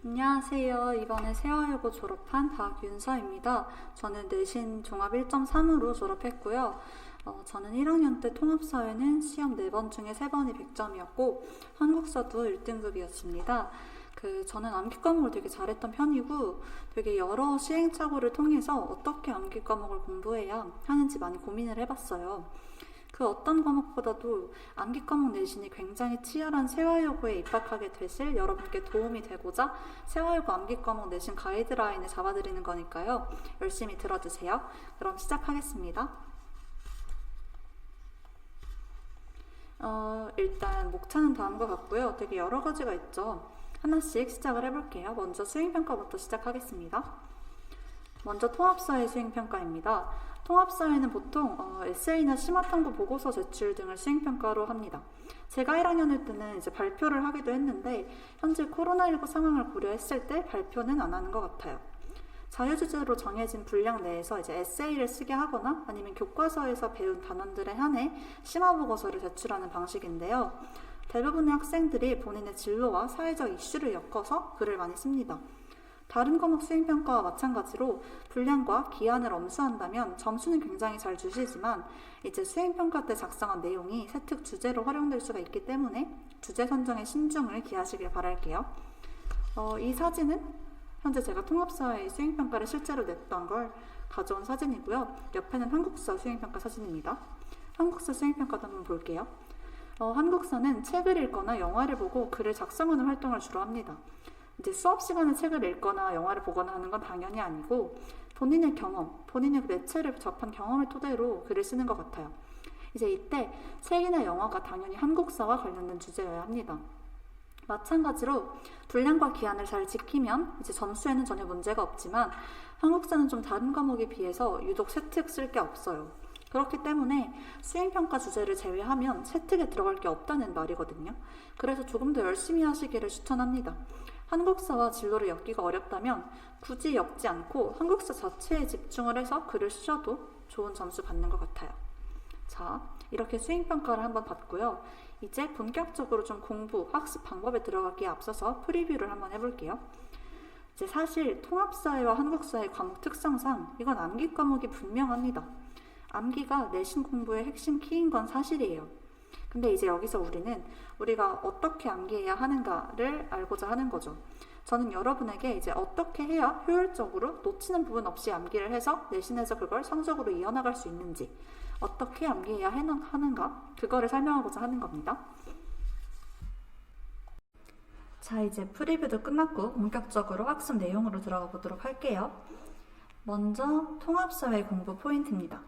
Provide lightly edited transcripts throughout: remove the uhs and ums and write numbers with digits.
안녕하세요. 이번에 세화여고 졸업한 박윤서입니다. 저는 내신 종합 1.3으로 졸업했고요. 저는 1학년 때 통합사회는 시험 4번 중에 3번이 100점이었고 한국사도 1등급이었습니다. 저는 암기 과목을 되게 잘했던 편이고 되게 여러 시행착오를 통해서 어떻게 암기 과목을 공부해야 하는지 많이 고민을 해봤어요. 그 어떤 과목보다도 암기 과목 내신이 굉장히 치열한 세화여고에 입학하게 되실 여러분께 도움이 되고자 세화여고 암기 과목 내신 가이드라인을 잡아드리는 거니까요. 열심히 들어주세요. 그럼 시작하겠습니다. 일단 목차는 다음과 같고요. 되게 여러 가지가 있죠. 하나씩 시작을 해볼게요. 먼저 수행평가부터 시작하겠습니다. 먼저 통합사회 수행평가입니다. 통합사회는 보통 에세이나 심화탐구 보고서 제출 등을 수행평가로 합니다. 제가 1학년일 때는 이제 발표를 하기도 했는데 현재 코로나19 상황을 고려했을 때 발표는 안 하는 것 같아요. 자유주제로 정해진 분량 내에서 이제 에세이를 쓰게 하거나 아니면 교과서에서 배운 단원들에 한해 심화보고서를 제출하는 방식인데요. 대부분의 학생들이 본인의 진로와 사회적 이슈를 엮어서 글을 많이 씁니다. 다른 과목 수행평가와 마찬가지로 분량과 기한을 엄수한다면 점수는 굉장히 잘 주시지만 이제 수행평가 때 작성한 내용이 세특 주제로 활용될 수가 있기 때문에 주제 선정에 신중을 기하시길 바랄게요. 이 사진은 현재 제가 통합사회 수행평가를 실제로 냈던 걸 가져온 사진이고요. 옆에는 한국사 수행평가 사진입니다. 한국사 수행평가도 한번 볼게요. 한국사는 책을 읽거나 영화를 보고 글을 작성하는 활동을 주로 합니다. 이제 수업 시간에 책을 읽거나 영화를 보거나 하는 건 당연히 아니고 본인의 경험, 본인의 매체를 접한 경험을 토대로 글을 쓰는 것 같아요. 이제 이때 책이나 영화가 당연히 한국사와 관련된 주제여야 합니다. 마찬가지로 분량과 기한을 잘 지키면 이제 점수에는 전혀 문제가 없지만 한국사는 좀 다른 과목에 비해서 유독 세특 쓸 게 없어요. 그렇기 때문에 수행평가 주제를 제외하면 세특에 들어갈 게 없다는 말이거든요. 그래서 조금 더 열심히 하시기를 추천합니다. 한국사와 진로를 엮기가 어렵다면 굳이 엮지 않고 한국사 자체에 집중을 해서 글을 쓰셔도 좋은 점수 받는 것 같아요. 자, 이렇게 수행평가를 한번 봤고요. 이제 본격적으로 좀 공부, 학습 방법에 들어가기에 앞서서 프리뷰를 한번 해볼게요. 이제 사실 통합사회와 한국사의 과목 특성상 이건 암기 과목이 분명합니다. 암기가 내신 공부의 핵심 키인 건 사실이에요. 근데 이제 여기서 우리가 어떻게 암기해야 하는가를 알고자 하는 거죠. 저는 여러분에게 이제 어떻게 해야 효율적으로 놓치는 부분 없이 암기를 해서 내신에서 그걸 성적으로 이어나갈 수 있는지, 어떻게 암기해야 하는가, 그거를 설명하고자 하는 겁니다. 자, 이제 프리뷰도 끝났고 본격적으로 학습 내용으로 들어가 보도록 할게요. 먼저 통합사회 공부 포인트입니다.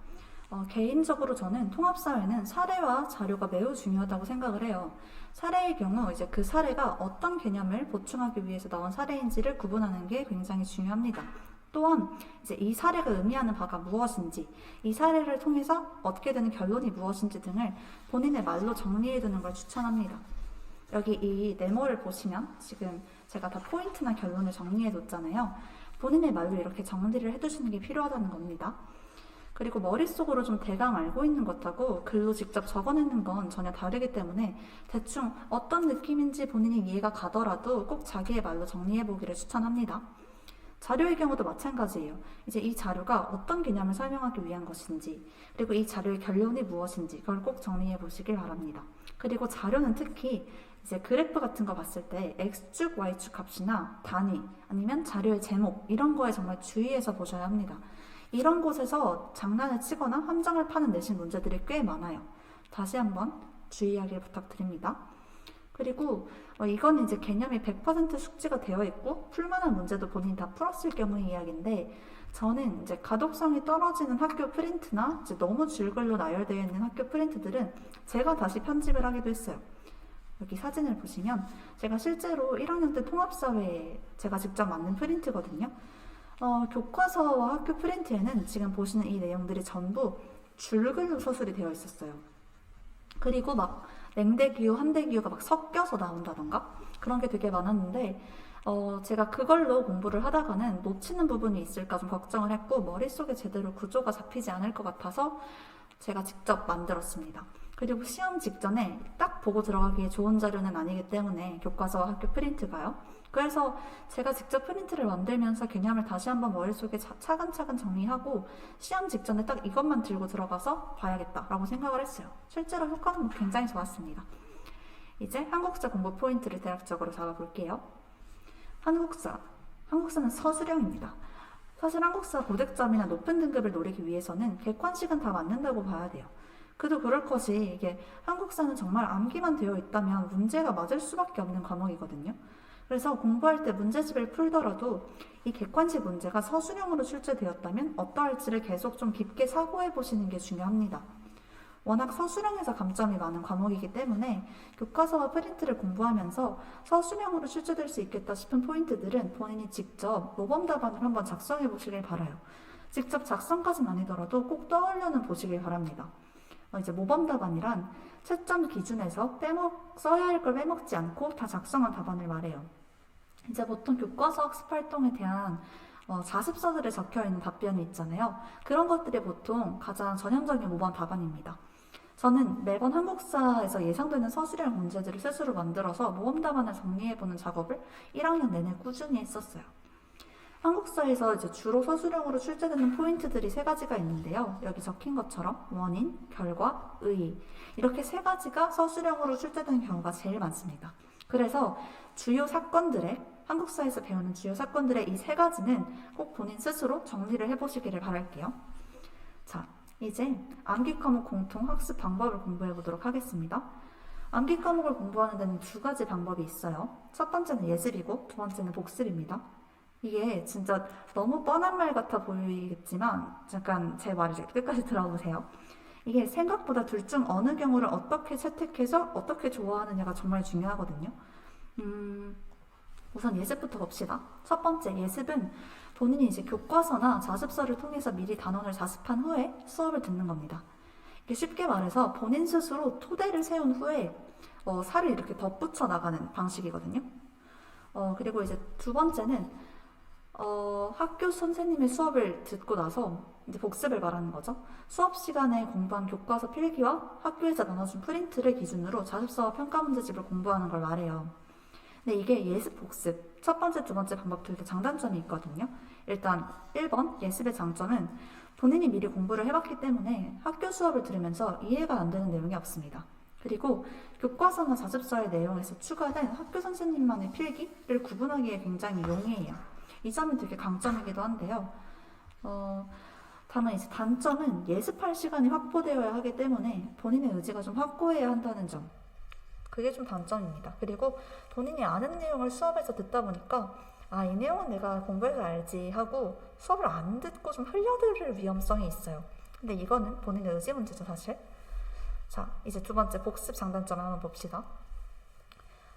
개인적으로 저는 통합사회는 사례와 자료가 매우 중요하다고 생각을 해요. 사례의 경우 이제 그 사례가 어떤 개념을 보충하기 위해서 나온 사례인지를 구분하는 게 굉장히 중요합니다. 또한 이제 이 사례가 의미하는 바가 무엇인지, 이 사례를 통해서 얻게 되는 결론이 무엇인지 등을 본인의 말로 정리해 두는 걸 추천합니다. 여기 이 네모를 보시면 지금 제가 다 포인트나 결론을 정리해 뒀잖아요. 본인의 말로 이렇게 정리를 해두시는 게 필요하다는 겁니다. 그리고 머릿속으로 좀 대강 알고 있는 것하고 글로 직접 적어내는 건 전혀 다르기 때문에 대충 어떤 느낌인지 본인이 이해가 가더라도 꼭 자기의 말로 정리해보기를 추천합니다. 자료의 경우도 마찬가지예요. 이제 이 자료가 어떤 개념을 설명하기 위한 것인지, 그리고 이 자료의 결론이 무엇인지 그걸 꼭 정리해보시길 바랍니다. 그리고 자료는 특히 이제 그래프 같은 거 봤을 때 X축, Y축 값이나 단위, 아니면 자료의 제목 이런 거에 정말 주의해서 보셔야 합니다. 이런 곳에서 장난을 치거나 함정을 파는 내신 문제들이 꽤 많아요. 다시 한번 주의하길 부탁드립니다. 그리고 이건 이제 개념이 100% 숙지가 되어 있고 풀만한 문제도 본인이 다 풀었을 경우의 이야기인데 저는 이제 가독성이 떨어지는 학교 프린트나 이제 너무 줄글로 나열되어 있는 학교 프린트들은 제가 다시 편집을 하기도 했어요. 여기 사진을 보시면 제가 실제로 1학년 때 통합사회에 제가 직접 만든 프린트거든요. 교과서와 학교 프린트에는 지금 보시는 이 내용들이 전부 줄글로 서술이 되어 있었어요. 그리고 막 냉대기후, 한대기후가 막 섞여서 나온다던가 그런 게 되게 많았는데 제가 그걸로 공부를 하다가는 놓치는 부분이 있을까 좀 걱정을 했고 머릿속에 제대로 구조가 잡히지 않을 것 같아서 제가 직접 만들었습니다. 그리고 시험 직전에 딱 보고 들어가기에 좋은 자료는 아니기 때문에 교과서와 학교 프린트가요. 그래서 제가 직접 프린트를 만들면서 개념을 다시 한번 머릿속에 차근차근 정리하고 시험 직전에 딱 이것만 들고 들어가서 봐야겠다라고 생각을 했어요. 실제로 효과는 굉장히 좋았습니다. 이제 한국사 공부 포인트를 대략적으로 잡아볼게요. 한국사는 서술형입니다. 사실 한국사 고득점이나 높은 등급을 노리기 위해서는 객관식은 다 맞는다고 봐야 돼요. 그도 그럴 것이 이게 한국사는 정말 암기만 되어 있다면 문제가 맞을 수밖에 없는 과목이거든요. 그래서 공부할 때 문제집을 풀더라도 이 객관식 문제가 서술형으로 출제되었다면 어떠할지를 계속 좀 깊게 사고해 보시는 게 중요합니다. 워낙 서술형에서 감점이 많은 과목이기 때문에 교과서와 프린트를 공부하면서 서술형으로 출제될 수 있겠다 싶은 포인트들은 본인이 직접 모범 답안을 한번 작성해 보시길 바라요. 직접 작성까지는 아니더라도 꼭 떠올려는 보시길 바랍니다. 이제 모범 답안이란 채점 기준에서 써야 할 걸 빼먹지 않고 다 작성한 답안을 말해요. 이제 보통 교과서 학습 활동에 대한 자습서들에 적혀있는 답변이 있잖아요. 그런 것들이 보통 가장 전형적인 모범 답안입니다. 저는 매번 한국사에서 예상되는 서술형 문제들을 스스로 만들어서 모범 답안을 정리해보는 작업을 1학년 내내 꾸준히 했었어요. 한국사에서 이제 주로 서술형으로 출제되는 포인트들이 3가지가 있는데요. 여기 적힌 것처럼 원인, 결과, 의의 이렇게 3가지가 서술형으로 출제되는 경우가 제일 많습니다. 그래서 한국사에서 배우는 주요 사건들의 이 3가지는 꼭 본인 스스로 정리를 해보시기를 바랄게요. 자, 이제 암기 과목 공통 학습 방법을 공부해 보도록 하겠습니다. 암기 과목을 공부하는 데는 2가지 방법이 있어요. 첫 번째는 예습이고 두 번째는 복습입니다. 이게 진짜 너무 뻔한 말 같아 보이겠지만 잠깐 제 말을 끝까지 들어보세요. 이게 생각보다 둘 중 어느 경우를 어떻게 채택해서 어떻게 좋아하느냐가 정말 중요하거든요. 우선 예습부터 봅시다. 첫 번째 예습은 본인이 이제 교과서나 자습서를 통해서 미리 단원을 자습한 후에 수업을 듣는 겁니다. 이게 쉽게 말해서 본인 스스로 토대를 세운 후에 살을 이렇게 덧붙여 나가는 방식이거든요. 그리고 이제 두 번째는 학교 선생님의 수업을 듣고 나서 이제 복습을 말하는 거죠. 수업 시간에 공부한 교과서 필기와 학교에서 나눠준 프린트를 기준으로 자습서와 평가 문제집을 공부하는 걸 말해요. 근데 이게 예습, 복습 첫 번째, 두 번째 방법 둘 다 장단점이 있거든요. 일단 1번 예습의 장점은 본인이 미리 공부를 해봤기 때문에 학교 수업을 들으면서 이해가 안 되는 내용이 없습니다. 그리고 교과서나 자습서의 내용에서 추가된 학교 선생님만의 필기를 구분하기에 굉장히 용이해요. 이 점이 되게 강점이기도 한데요. 다만 이제 단점은 예습할 시간이 확보되어야 하기 때문에 본인의 의지가 좀 확고해야 한다는 점. 그게 좀 단점입니다. 그리고 본인이 아는 내용을 수업에서 듣다 보니까 이 내용은 내가 공부해서 알지 하고 수업을 안 듣고 좀 흘려들을 위험성이 있어요. 근데 이거는 본인의 의지 문제죠, 사실. 자, 이제 두 번째 복습 장단점을 한번 봅시다.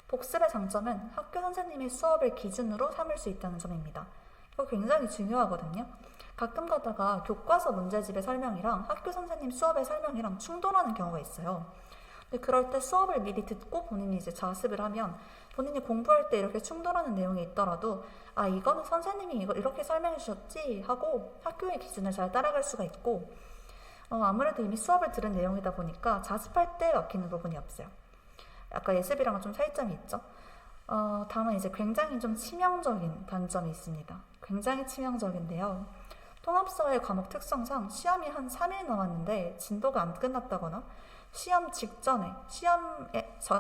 복습의 장점은 학교 선생님의 수업을 기준으로 삼을 수 있다는 점입니다. 이거 굉장히 중요하거든요. 가끔 가다가 교과서 문제집의 설명이랑 학교 선생님 수업의 설명이랑 충돌하는 경우가 있어요. 근데 그럴 때 수업을 미리 듣고 본인이 이제 자습을 하면 본인이 공부할 때 이렇게 충돌하는 내용이 있더라도 이거는 선생님이 이렇게 설명해 주셨지 하고 학교의 기준을 잘 따라갈 수가 있고 아무래도 이미 수업을 들은 내용이다 보니까 자습할 때 막히는 부분이 없어요. 아까 예습이랑은 좀 차이점이 있죠. 다만 이제 굉장히 좀 치명적인 단점이 있습니다. 굉장히 치명적인데요. 통합사회 과목 특성상 시험이 한 3일 남았는데 진도가 안 끝났다거나 시험 직전에,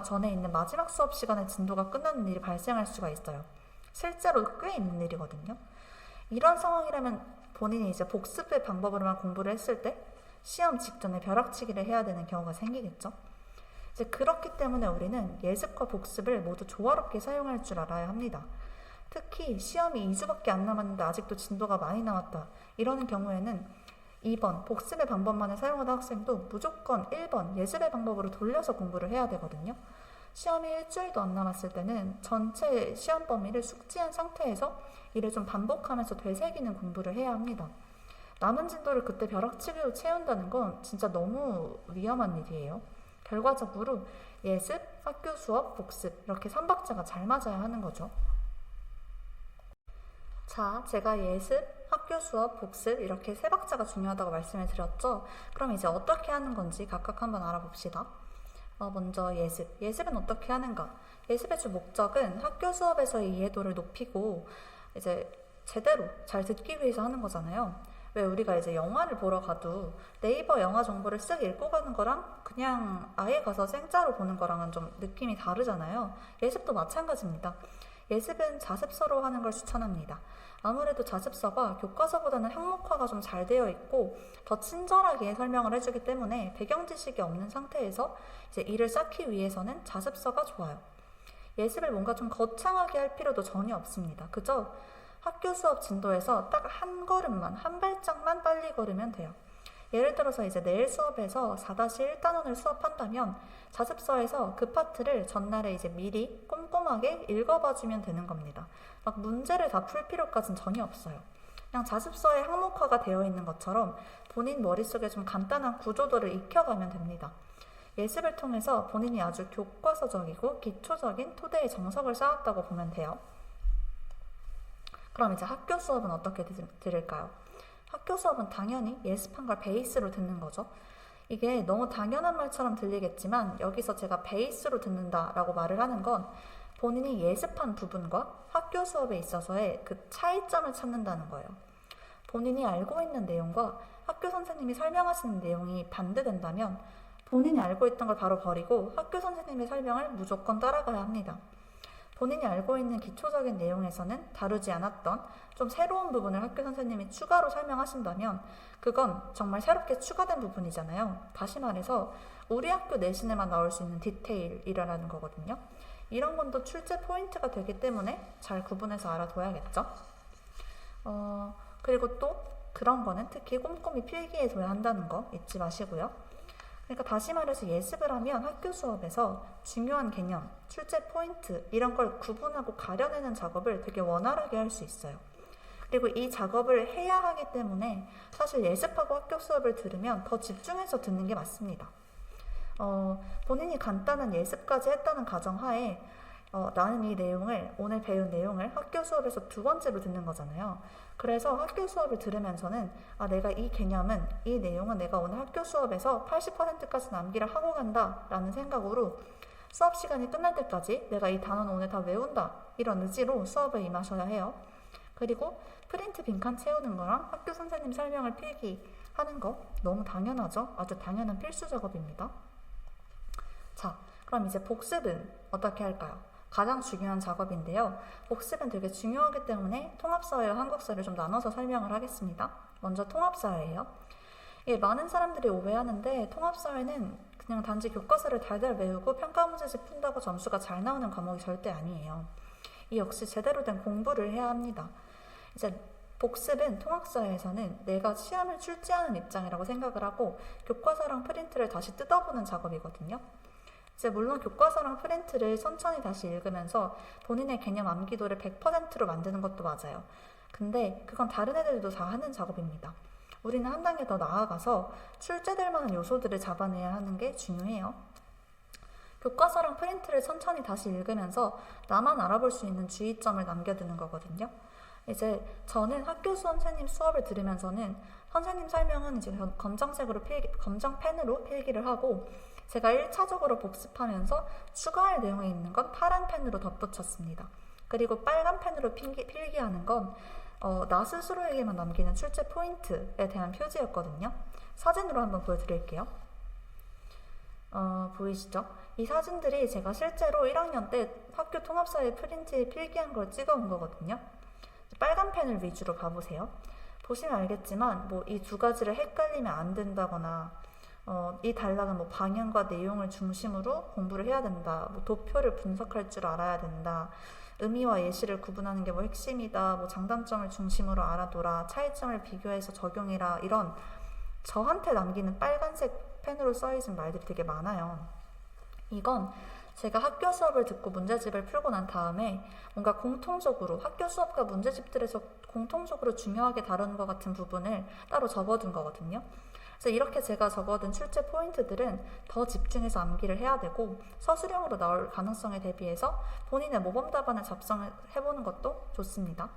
전에 있는 마지막 수업 시간에 진도가 끝나는 일이 발생할 수가 있어요. 실제로 꽤 있는 일이거든요. 이런 상황이라면 본인이 이제 복습의 방법으로만 공부를 했을 때 시험 직전에 벼락치기를 해야 되는 경우가 생기겠죠. 이제 그렇기 때문에 우리는 예습과 복습을 모두 조화롭게 사용할 줄 알아야 합니다. 특히 시험이 2주밖에 안 남았는데 아직도 진도가 많이 남았다. 이러는 경우에는 2번 복습의 방법만을 사용하던 학생도 무조건 1번 예습의 방법으로 돌려서 공부를 해야 되거든요. 시험이 일주일도 안 남았을 때는 전체 시험 범위를 숙지한 상태에서 이를 좀 반복하면서 되새기는 공부를 해야 합니다. 남은 진도를 그때 벼락치기로 채운다는 건 진짜 너무 위험한 일이에요. 결과적으로 예습, 학교 수업, 복습 이렇게 3박자가 잘 맞아야 하는 거죠. 자, 제가 예습, 학교 수업, 복습 이렇게 세 박자가 중요하다고 말씀을 드렸죠. 그럼 이제 어떻게 하는 건지 각각 한번 알아봅시다. 먼저 예습. 예습은 어떻게 하는가? 예습의 주 목적은 학교 수업에서의 이해도를 높이고 이제 제대로 잘 듣기 위해서 하는 거잖아요. 왜 우리가 이제 영화를 보러 가도 네이버 영화 정보를 쓱 읽고 가는 거랑 그냥 아예 가서 생짜로 보는 거랑은 좀 느낌이 다르잖아요. 예습도 마찬가지입니다. 예습은 자습서로 하는 걸 추천합니다. 아무래도 자습서가 교과서보다는 항목화가 좀 잘 되어 있고 더 친절하게 설명을 해주기 때문에 배경 지식이 없는 상태에서 이제 이를 쌓기 위해서는 자습서가 좋아요. 예습을 뭔가 좀 거창하게 할 필요도 전혀 없습니다. 그저 학교 수업 진도에서 딱 한 걸음만, 한 발짝만 빨리 걸으면 돼요. 예를 들어서 이제 내일 수업에서 4-1단원을 수업한다면 자습서에서 그 파트를 전날에 이제 미리 꼼꼼하게 읽어봐주면 되는 겁니다. 막 문제를 다 풀 필요까지는 전혀 없어요. 그냥 자습서에 항목화가 되어 있는 것처럼 본인 머릿속에 좀 간단한 구조도를 익혀가면 됩니다. 예습을 통해서 본인이 아주 교과서적이고 기초적인 토대의 정석을 쌓았다고 보면 돼요. 그럼 이제 학교 수업은 어떻게 들을까요? 학교 수업은 당연히 예습한 걸 베이스로 듣는 거죠. 이게 너무 당연한 말처럼 들리겠지만 여기서 제가 베이스로 듣는다라고 말을 하는 건 본인이 예습한 부분과 학교 수업에 있어서의 그 차이점을 찾는다는 거예요. 본인이 알고 있는 내용과 학교 선생님이 설명하시는 내용이 반대된다면 본인이 알고 있던 걸 바로 버리고 학교 선생님의 설명을 무조건 따라가야 합니다. 본인이 알고 있는 기초적인 내용에서는 다루지 않았던 좀 새로운 부분을 학교 선생님이 추가로 설명하신다면 그건 정말 새롭게 추가된 부분이잖아요. 다시 말해서 우리 학교 내신에만 나올 수 있는 디테일이라는 거거든요. 이런 건 또 출제 포인트가 되기 때문에 잘 구분해서 알아둬야겠죠. 그리고 또 그런 거는 특히 꼼꼼히 필기해둬야 한다는 거 잊지 마시고요. 그러니까 다시 말해서 예습을 하면 학교 수업에서 중요한 개념, 출제 포인트 이런 걸 구분하고 가려내는 작업을 되게 원활하게 할 수 있어요. 그리고 이 작업을 해야 하기 때문에 사실 예습하고 학교 수업을 들으면 더 집중해서 듣는 게 맞습니다. 본인이 간단한 예습까지 했다는 가정하에 나는 이 내용을, 오늘 배운 내용을 학교 수업에서 두 번째로 듣는 거잖아요. 그래서 학교 수업을 들으면서는 내가 이 개념은, 이 내용은 내가 오늘 학교 수업에서 80%까지 암기를 하고 간다 라는 생각으로 수업 시간이 끝날 때까지 내가 이 단어는 오늘 다 외운다 이런 의지로 수업에 임하셔야 해요. 그리고 프린트 빈칸 채우는 거랑 학교 선생님 설명을 필기하는 거 너무 당연하죠? 아주 당연한 필수 작업입니다. 자, 그럼 이제 복습은 어떻게 할까요? 가장 중요한 작업인데요. 복습은 되게 중요하기 때문에 통합사회와 한국사를 좀 나눠서 설명을 하겠습니다. 먼저 통합사회예요. 많은 사람들이 오해하는데 통합사회는 그냥 단지 교과서를 달달 외우고 평가 문제집 푼다고 점수가 잘 나오는 과목이 절대 아니에요. 이 역시 제대로 된 공부를 해야 합니다. 이제 복습은 통합사회에서는 내가 시험을 출제하는 입장이라고 생각을 하고 교과서랑 프린트를 다시 뜯어보는 작업이거든요. 이제 물론 교과서랑 프린트를 천천히 다시 읽으면서 본인의 개념 암기도를 100%로 만드는 것도 맞아요. 근데 그건 다른 애들도 다 하는 작업입니다. 우리는 한 단계 더 나아가서 출제될 만한 요소들을 잡아내야 하는 게 중요해요. 교과서랑 프린트를 천천히 다시 읽으면서 나만 알아볼 수 있는 주의점을 남겨두는 거거든요. 이제 저는 학교 선생님 수업을 들으면서는 선생님 설명은 이제 검정색으로 검정펜으로 필기를 하고 제가 1차적으로 복습하면서 추가할 내용이 있는 건 파란 펜으로 덧붙였습니다. 그리고 빨간 펜으로 필기하는 건 나 스스로에게만 남기는 출제 포인트에 대한 표지였거든요. 사진으로 한번 보여드릴게요. 보이시죠? 이 사진들이 제가 실제로 1학년 때 학교 통합사회 프린트에 필기한 걸 찍어온 거거든요. 빨간 펜을 위주로 봐보세요. 보시면 알겠지만 이 두 가지를 헷갈리면 안 된다거나 이 단락은 방향과 내용을 중심으로 공부를 해야 된다. 도표를 분석할 줄 알아야 된다. 의미와 예시를 구분하는 게 핵심이다. 장단점을 중심으로 알아둬라. 차이점을 비교해서 적용해라. 이런 저한테 남기는 빨간색 펜으로 써있는 말들이 되게 많아요. 이건 제가 학교 수업을 듣고 문제집을 풀고 난 다음에 뭔가 공통적으로 학교 수업과 문제집들에서 공통적으로 중요하게 다루는 것 같은 부분을 따로 적어둔 거거든요. 그래서 이렇게 제가 적어둔 출제 포인트들은 더 집중해서 암기를 해야 되고 서술형으로 나올 가능성에 대비해서 본인의 모범 답안을 작성해보는 것도 좋습니다.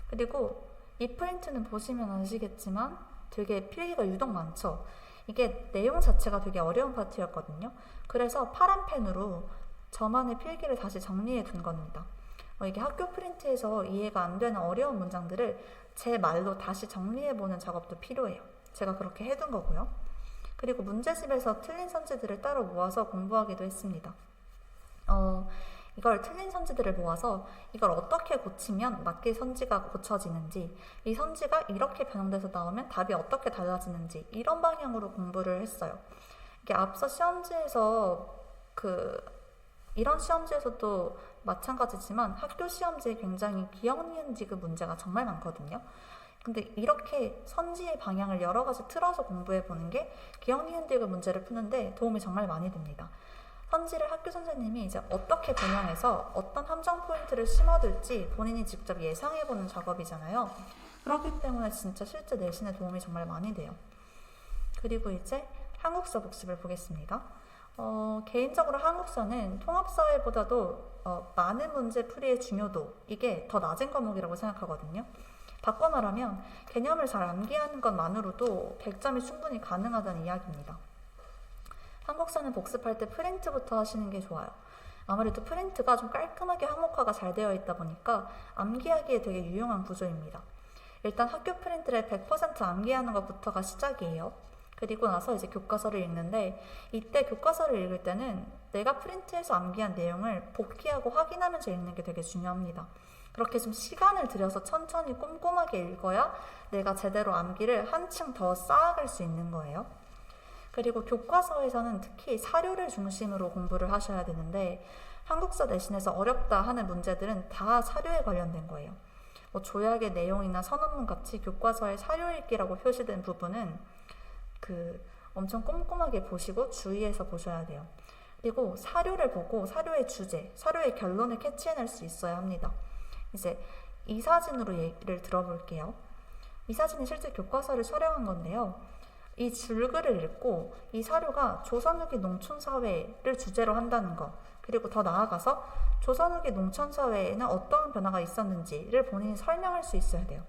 그리고 이 프린트는 보시면 아시겠지만 되게 필기가 유독 많죠. 이게 내용 자체가 되게 어려운 파트였거든요. 그래서 파란 펜으로 저만의 필기를 다시 정리해 둔 겁니다. 이게 학교 프린트에서 이해가 안 되는 어려운 문장들을 제 말로 다시 정리해보는 작업도 필요해요. 제가 그렇게 해둔 거고요. 그리고 문제집에서 틀린 선지들을 따로 모아서 공부하기도 했습니다. 이걸 틀린 선지들을 모아서 이걸 어떻게 고치면 맞게 선지가 고쳐지는지, 이 선지가 이렇게 변형돼서 나오면 답이 어떻게 달라지는지, 이런 방향으로 공부를 했어요. 이게 앞서 시험지에서 이런 시험지에서도 마찬가지지만 학교 시험지에 굉장히 기억, 니은, 디귿 문제가 정말 많거든요. 근데 이렇게 선지의 방향을 여러 가지 틀어서 공부해 보는 게 기억, 니은, 디귿 문제를 푸는데 도움이 정말 많이 됩니다. 선지를 학교 선생님이 이제 어떻게 변형해서 어떤 함정 포인트를 심어둘지 본인이 직접 예상해보는 작업이잖아요. 그렇기 때문에 진짜 실제 내신에 도움이 정말 많이 돼요. 그리고 이제 한국사 복습을 보겠습니다. 개인적으로 한국사는 통합사회보다도 많은 문제 풀이의 중요도, 이게 더 낮은 과목이라고 생각하거든요. 바꿔 말하면 개념을 잘 암기하는 것만으로도 100점이 충분히 가능하다는 이야기입니다. 한국사는 복습할 때 프린트부터 하시는 게 좋아요. 아무래도 프린트가 좀 깔끔하게 항목화가 잘 되어 있다 보니까 암기하기에 되게 유용한 구조입니다. 일단 학교 프린트를 100% 암기하는 것부터가 시작이에요. 그리고 나서 이제 교과서를 읽는데, 이때 교과서를 읽을 때는 내가 프린트해서 암기한 내용을 복기하고 확인하면서 읽는 게 되게 중요합니다. 그렇게 좀 시간을 들여서 천천히 꼼꼼하게 읽어야 내가 제대로 암기를 한층 더 쌓아갈 수 있는 거예요. 그리고 교과서에서는 특히 사료를 중심으로 공부를 하셔야 되는데, 한국사 내신에서 어렵다 하는 문제들은 다 사료에 관련된 거예요. 조약의 내용이나 선언문 같이 교과서에 사료 읽기라고 표시된 부분은 엄청 꼼꼼하게 보시고 주의해서 보셔야 돼요. 그리고 사료를 보고 사료의 주제, 사료의 결론을 캐치해낼 수 있어야 합니다. 이제 이 사진으로 예를 들어볼게요. 이 사진이 실제 교과서를 촬영한 건데요. 이 줄글을 읽고 이 사료가 조선 후기 농촌사회를 주제로 한다는 것, 그리고 더 나아가서 조선 후기 농촌사회에는 어떤 변화가 있었는지를 본인이 설명할 수 있어야 돼요.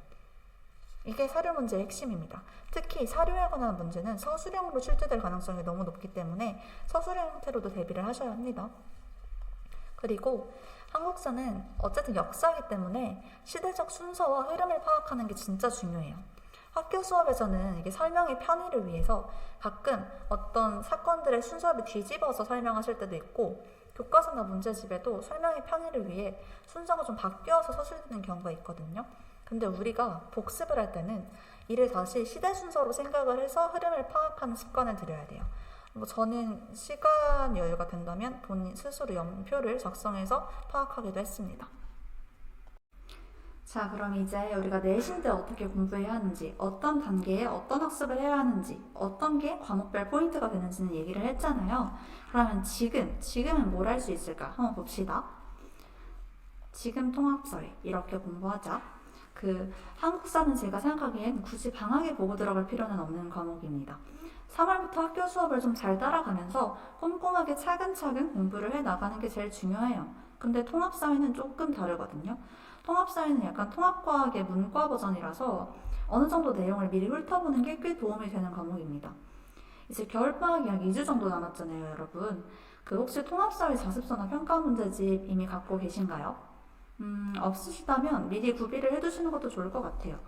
이게 사료 문제의 핵심입니다. 특히 사료에 관한 문제는 서술형으로 출제될 가능성이 너무 높기 때문에 서술형 형태로도 대비를 하셔야 합니다. 그리고 한국사는 어쨌든 역사이기 때문에 시대적 순서와 흐름을 파악하는 게 진짜 중요해요. 학교 수업에서는 이게 설명의 편의를 위해서 가끔 어떤 사건들의 순서를 뒤집어서 설명하실 때도 있고, 교과서나 문제집에도 설명의 편의를 위해 순서가 좀 바뀌어서 서술되는 경우가 있거든요. 근데 우리가 복습을 할 때는 이를 다시 시대 순서로 생각을 해서 흐름을 파악하는 습관을 들여야 돼요. 저는 시간 여유가 된다면 본인 스스로 연표를 작성해서 파악하기도 했습니다. 자, 그럼 이제 우리가 내신 때 어떻게 공부해야 하는지, 어떤 단계에 어떤 학습을 해야 하는지, 어떤 게 과목별 포인트가 되는지는 얘기를 했잖아요. 그러면 지금은 뭘 할 수 있을까? 한번 봅시다. 지금 통합사회 이렇게 공부하자. 한국사는 제가 생각하기엔 굳이 방학에 보고 들어갈 필요는 없는 과목입니다. 3월부터 학교 수업을 좀 잘 따라가면서 꼼꼼하게 차근차근 공부를 해 나가는 게 제일 중요해요. 근데 통합사회는 조금 다르거든요. 통합사회는 약간 통합과학의 문과 버전이라서 어느 정도 내용을 미리 훑어보는 게 꽤 도움이 되는 과목입니다. 이제 겨울방학이 약 2주 정도 남았잖아요, 여러분. 혹시 통합사회 자습서나 평가 문제집 이미 갖고 계신가요? 없으시다면 미리 구비를 해두시는 것도 좋을 것 같아요.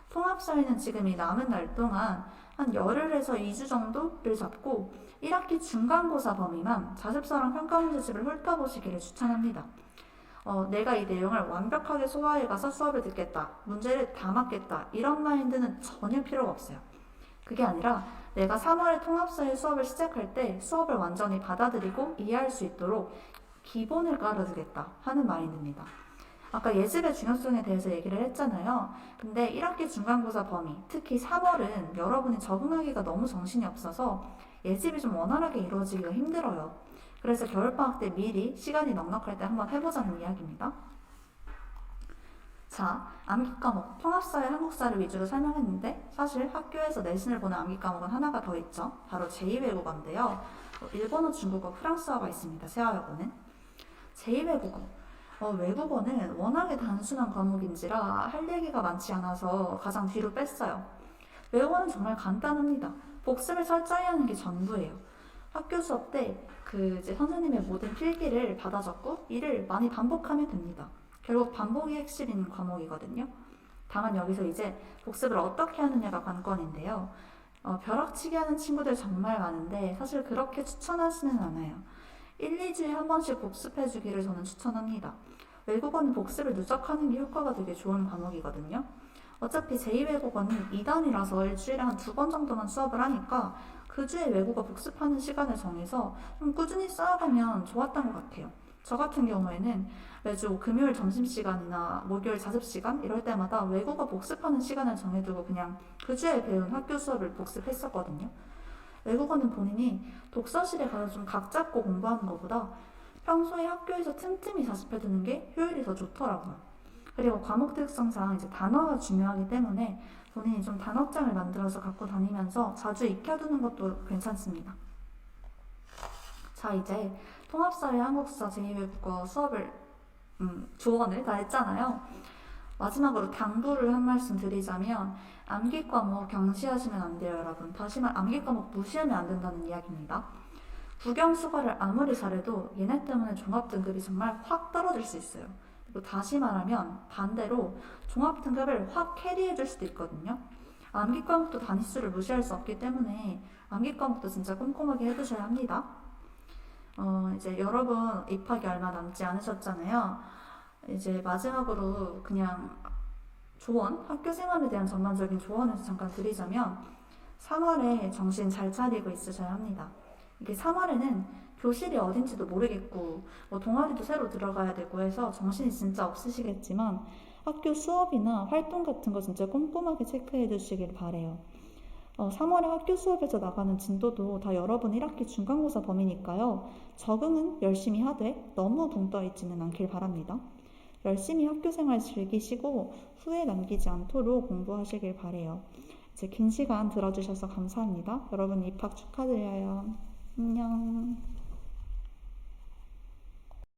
통합사회는 지금 이 남은 날 동안 한 열흘에서 2주 정도를 잡고 1학기 중간고사 범위만 자습서랑 평가 문제집을 훑어보시기를 추천합니다. 내가 이 내용을 완벽하게 소화해가서 수업을 듣겠다, 문제를 다 맞겠다, 이런 마인드는 전혀 필요가 없어요. 그게 아니라 내가 3월에 통합사회 수업을 시작할 때 수업을 완전히 받아들이고 이해할 수 있도록 기본을 깔아두겠다 하는 마인드입니다. 아까 예습의 중요성에 대해서 얘기를 했잖아요. 근데 1학기 중간고사 범위, 특히 3월은 여러분이 적응하기가 너무 정신이 없어서 예습이 좀 원활하게 이루어지기가 힘들어요. 그래서 겨울방학 때 미리 시간이 넉넉할 때 한번 해보자는 이야기입니다. 자, 암기 과목, 통합사회, 한국사를 위주로 설명했는데 사실 학교에서 내신을 보는 암기 과목은 하나가 더 있죠. 바로 제2외국어인데요. 일본어, 중국어, 프랑스어가 있습니다. 세화여고는. 제2외국어. 외국어는 워낙에 단순한 과목인지라 할 얘기가 많지 않아서 가장 뒤로 뺐어요. 외국어는 정말 간단합니다. 복습을 철저히 하는 게 전부예요. 학교 수업 때 이제 선생님의 모든 필기를 받아 적고 이를 많이 반복하면 됩니다. 결국 반복이 핵심인 과목이거든요. 다만 여기서 이제 복습을 어떻게 하느냐가 관건인데요. 벼락치기 하는 친구들 정말 많은데 사실 그렇게 추천하지는 않아요. 1, 2주에 한 번씩 복습해 주기를 저는 추천합니다. 외국어는 복습을 누적하는 게 효과가 되게 좋은 과목이거든요. 어차피 제2외국어는 2단이라서 일주일에 한 2번 정도만 수업을 하니까 그 주에 외국어 복습하는 시간을 정해서 좀 꾸준히 쌓아가면 좋았던 것 같아요. 저 같은 경우에는 매주 금요일 점심시간이나 목요일 자습시간 이럴 때마다 외국어 복습하는 시간을 정해두고 그냥 그 주에 배운 학교 수업을 복습했었거든요. 외국어는 본인이 독서실에 가서 좀 각 잡고 공부하는 것보다 평소에 학교에서 틈틈이 자습해두는 게 효율이 더 좋더라고요. 그리고 과목 특성상 이제 단어가 중요하기 때문에 본인이 좀 단어장을 만들어서 갖고 다니면서 자주 익혀두는 것도 괜찮습니다. 자, 이제 통합사회 한국사 제2외국어 수업을 조언을 다 했잖아요. 마지막으로 당부를 한 말씀 드리자면 암기 과목 경시하시면 안 돼요, 여러분. 다시 말 암기 과목 무시하면 안 된다는 이야기입니다. 국영 수거를 아무리 잘해도 얘네 때문에 종합 등급이 정말 확 떨어질 수 있어요. 그리고 다시 말하면 반대로 종합 등급을 확 캐리해 줄 수도 있거든요. 암기 과목도 단위수를 무시할 수 없기 때문에 암기 과목도 진짜 꼼꼼하게 해두셔야 합니다. 이제 여러분 입학이 얼마 남지 않으셨잖아요. 이제 마지막으로 그냥 조언, 학교 생활에 대한 전반적인 조언을 잠깐 드리자면 3월에 정신 잘 차리고 있으셔야 합니다. 이게 3월에는 교실이 어딘지도 모르겠고 동아리도 새로 들어가야 되고 해서 정신이 진짜 없으시겠지만 학교 수업이나 활동 같은 거 진짜 꼼꼼하게 체크해 두시길 바래요. 3월에 학교 수업에서 나가는 진도도 다 여러분 1학기 중간고사 범위니까요. 적응은 열심히 하되 너무 붕 떠 있지는 않길 바랍니다. 열심히 학교생활 즐기시고 후회 남기지 않도록 공부하시길 바래요. 이제 긴 시간 들어주셔서 감사합니다. 여러분 입학 축하드려요.